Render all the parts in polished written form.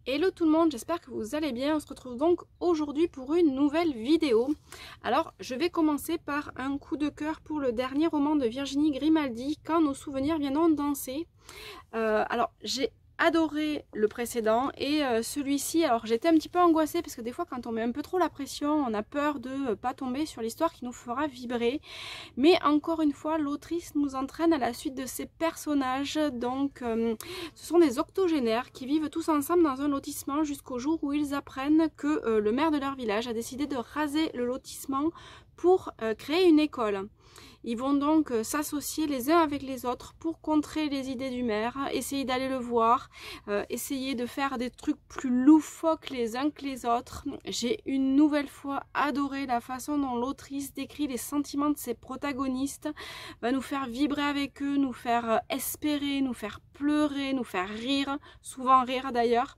Hello tout le monde, j'espère que vous allez bien. On se retrouve donc aujourd'hui pour une nouvelle vidéo. Alors je vais commencer par un coup de cœur pour le dernier roman de Virginie Grimaldi, Quand nos souvenirs viendront danser. Alors j'ai adoré le précédent et celui-ci, alors j'étais un petit peu angoissée parce que des fois quand on met un peu trop la pression, on a peur de pas tomber sur l'histoire qui nous fera vibrer. Mais encore une fois, l'autrice nous entraîne à la suite de ces personnages. Donc ce sont des octogénaires qui vivent tous ensemble dans un lotissement jusqu'au jour où ils apprennent que le maire de leur village a décidé de raser le lotissement pour créer une école. Ils vont donc s'associer les uns avec les autres pour contrer les idées du maire, essayer d'aller le voir, essayer de faire des trucs plus loufoques les uns que les autres. J'ai une nouvelle fois adoré la façon dont l'autrice décrit les sentiments de ses protagonistes, va nous faire vibrer avec eux, nous faire espérer, nous faire pleurer, nous faire rire, souvent rire d'ailleurs.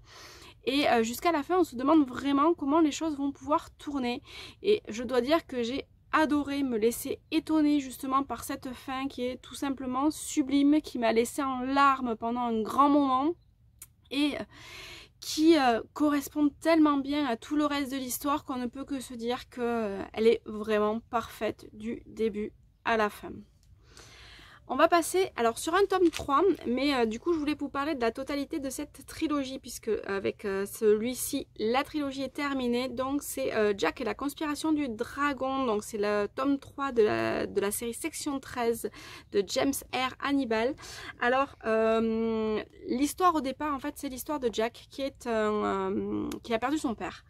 Et jusqu'à la fin, on se demande vraiment comment les choses vont pouvoir tourner. Et je dois dire que j'ai adoré me laisser étonner justement par cette fin qui est tout simplement sublime, qui m'a laissé en larmes pendant un grand moment et qui correspond tellement bien à tout le reste de l'histoire qu'on ne peut que se dire qu'elle est vraiment parfaite du début à la fin. On va passer alors sur un tome 3, mais du coup je voulais vous parler de la totalité de cette trilogie, puisque avec celui-ci la trilogie est terminée. Donc c'est Jack et la conspiration du dragon, donc c'est le tome 3 de la série section 13 de James R. Hannibal. Alors l'histoire au départ en fait c'est l'histoire de Jack qui a perdu son père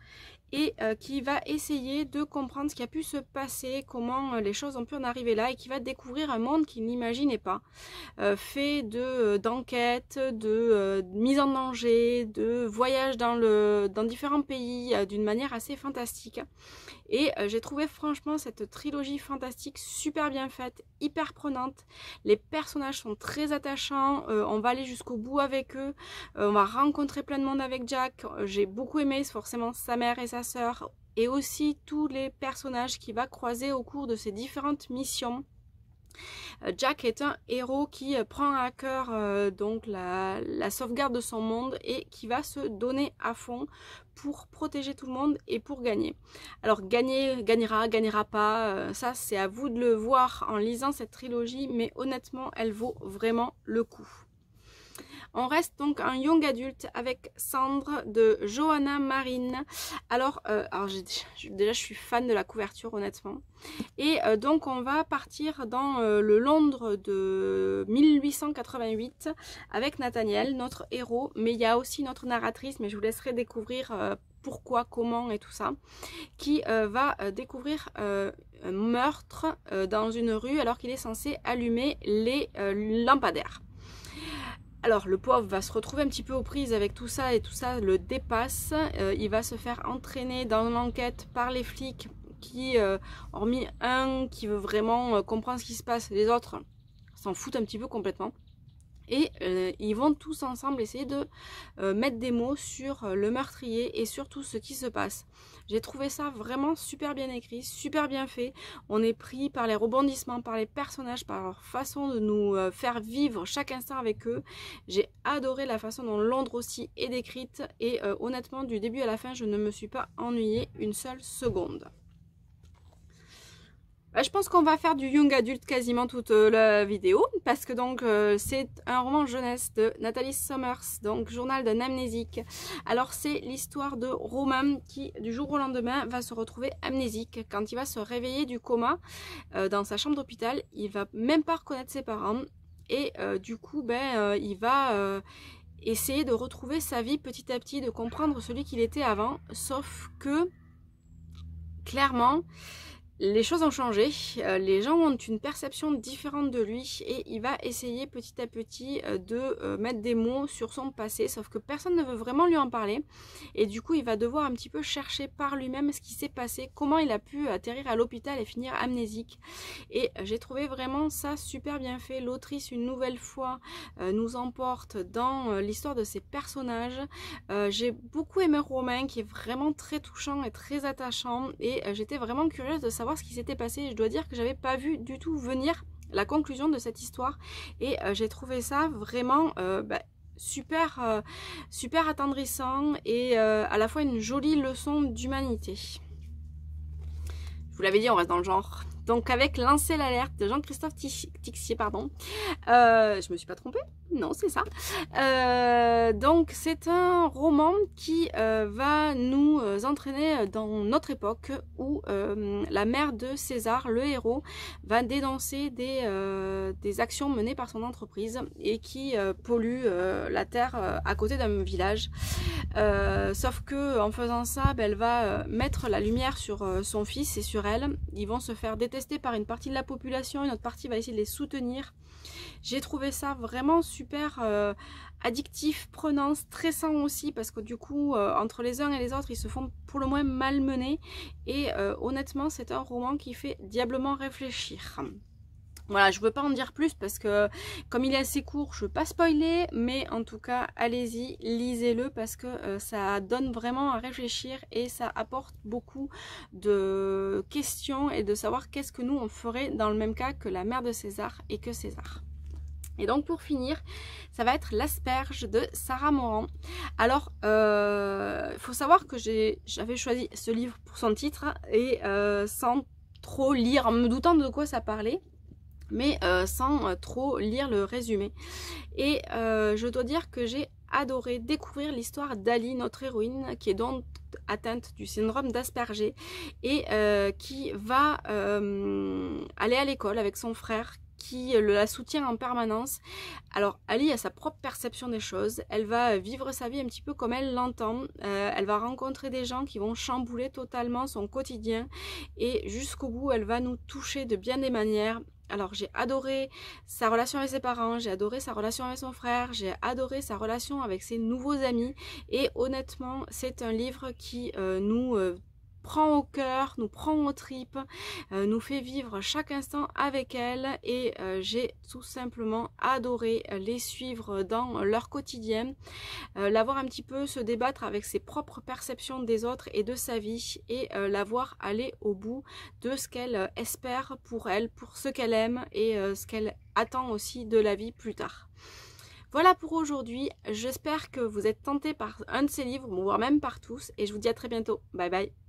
et qui va essayer de comprendre ce qui a pu se passer, comment les choses ont pu en arriver là, et qui va découvrir un monde qu'il n'imaginait pas, fait d'enquêtes, de mise en danger, de voyages dans différents pays d'une manière assez fantastique. Et j'ai trouvé franchement cette trilogie fantastique super bien faite, hyper prenante. Les personnages sont très attachants, on va aller jusqu'au bout avec eux, on va rencontrer plein de monde avec Jack. J'ai beaucoup aimé forcément sa mère et sa sœur, et aussi tous les personnages qu'il va croiser au cours de ces différentes missions. Jack est un héros qui prend à cœur donc la sauvegarde de son monde et qui va se donner à fond pour protéger tout le monde et pour gagner. Alors gagnera pas, ça c'est à vous de le voir en lisant cette trilogie, mais honnêtement elle vaut vraiment le coup. On reste donc un young adulte avec Cendre de Johanna Marine. Alors déjà je suis fan de la couverture honnêtement. Et donc on va partir dans le Londres de 1888 avec Nathaniel, notre héros. Mais il y a aussi notre narratrice, mais je vous laisserai découvrir pourquoi, comment et tout ça, qui va découvrir un meurtre dans une rue alors qu'il est censé allumer les lampadaires. Alors le pauvre va se retrouver un petit peu aux prises avec tout ça et tout ça le dépasse. Il va se faire entraîner dans l'enquête par les flics qui, hormis un qui veut vraiment comprendre ce qui se passe, les autres s'en foutent un petit peu complètement. Et ils vont tous ensemble essayer de mettre des mots sur le meurtrier et sur tout ce qui se passe. J'ai trouvé ça vraiment super bien écrit, super bien fait. On est pris par les rebondissements, par les personnages, par leur façon de nous faire vivre chaque instant avec eux. J'ai adoré la façon dont Londres aussi est décrite et honnêtement du début à la fin je ne me suis pas ennuyée une seule seconde. Je pense qu'on va faire du young adulte quasiment toute la vidéo parce que donc c'est un roman jeunesse de Nathalie Sommers, donc Journal d'un amnésique. Alors c'est l'histoire de Romain qui du jour au lendemain va se retrouver amnésique quand il va se réveiller du coma dans sa chambre d'hôpital. Il va même pas reconnaître ses parents et du coup il va essayer de retrouver sa vie petit à petit, de comprendre celui qu'il était avant, sauf que clairement les choses ont changé, les gens ont une perception différente de lui et il va essayer petit à petit de mettre des mots sur son passé, sauf que personne ne veut vraiment lui en parler et du coup il va devoir un petit peu chercher par lui-même ce qui s'est passé, comment il a pu atterrir à l'hôpital et finir amnésique. Et j'ai trouvé vraiment ça super bien fait. L'autrice une nouvelle fois nous emporte dans l'histoire de ces personnages. J'ai beaucoup aimé Romain qui est vraiment très touchant et très attachant et j'étais vraiment curieuse de savoir ce qui s'était passé. Je dois dire que j'avais pas vu du tout venir la conclusion de cette histoire et j'ai trouvé ça vraiment super, super attendrissant et à la fois une jolie leçon d'humanité. Je vous l'avais dit, on reste dans le genre. Donc avec Lancer l'alerte de Jean-Christophe Tixier, pardon. Je me suis pas trompée? Non, c'est ça. Donc c'est un roman qui va nous entraîner dans notre époque où la mère de César, le héros, va dénoncer des actions menées par son entreprise et qui polluent la terre à côté d'un village. Sauf que en faisant ça, elle va mettre la lumière sur son fils et sur elle. Ils vont se faire détester par une partie de la population, une autre partie va essayer de les soutenir. J'ai trouvé ça vraiment super addictif, prenant, stressant aussi, parce que du coup, entre les uns et les autres, ils se font pour le moins malmener. Et honnêtement, c'est un roman qui fait diablement réfléchir. Voilà, je ne veux pas en dire plus parce que comme il est assez court, je ne veux pas spoiler, mais en tout cas, allez-y, lisez-le parce que ça donne vraiment à réfléchir et ça apporte beaucoup de questions et de savoir qu'est-ce que nous on ferait dans le même cas que la mère de César et que César. Et donc pour finir, ça va être L'Asperge de Sarah Morant. Alors, il faut savoir que j'avais choisi ce livre pour son titre et sans trop lire, en me doutant de quoi ça parlait, mais sans trop lire le résumé. Et je dois dire que j'ai adoré découvrir l'histoire d'Ali, notre héroïne, qui est donc atteinte du syndrome d'Asperger et qui va aller à l'école avec son frère qui la soutient en permanence. Alors Ali a sa propre perception des choses, elle va vivre sa vie un petit peu comme elle l'entend, elle va rencontrer des gens qui vont chambouler totalement son quotidien et jusqu'au bout elle va nous toucher de bien des manières. Alors j'ai adoré sa relation avec ses parents, j'ai adoré sa relation avec son frère, j'ai adoré sa relation avec ses nouveaux amis et honnêtement c'est un livre qui nous prend au cœur, nous prend aux tripes, nous fait vivre chaque instant avec elle et j'ai tout simplement adoré les suivre dans leur quotidien, la voir un petit peu se débattre avec ses propres perceptions des autres et de sa vie et la voir aller au bout de ce qu'elle espère pour elle, pour ce qu'elle aime et ce qu'elle attend aussi de la vie plus tard. Voilà pour aujourd'hui, j'espère que vous êtes tentés par un de ces livres, voire même par tous, et je vous dis à très bientôt. Bye bye.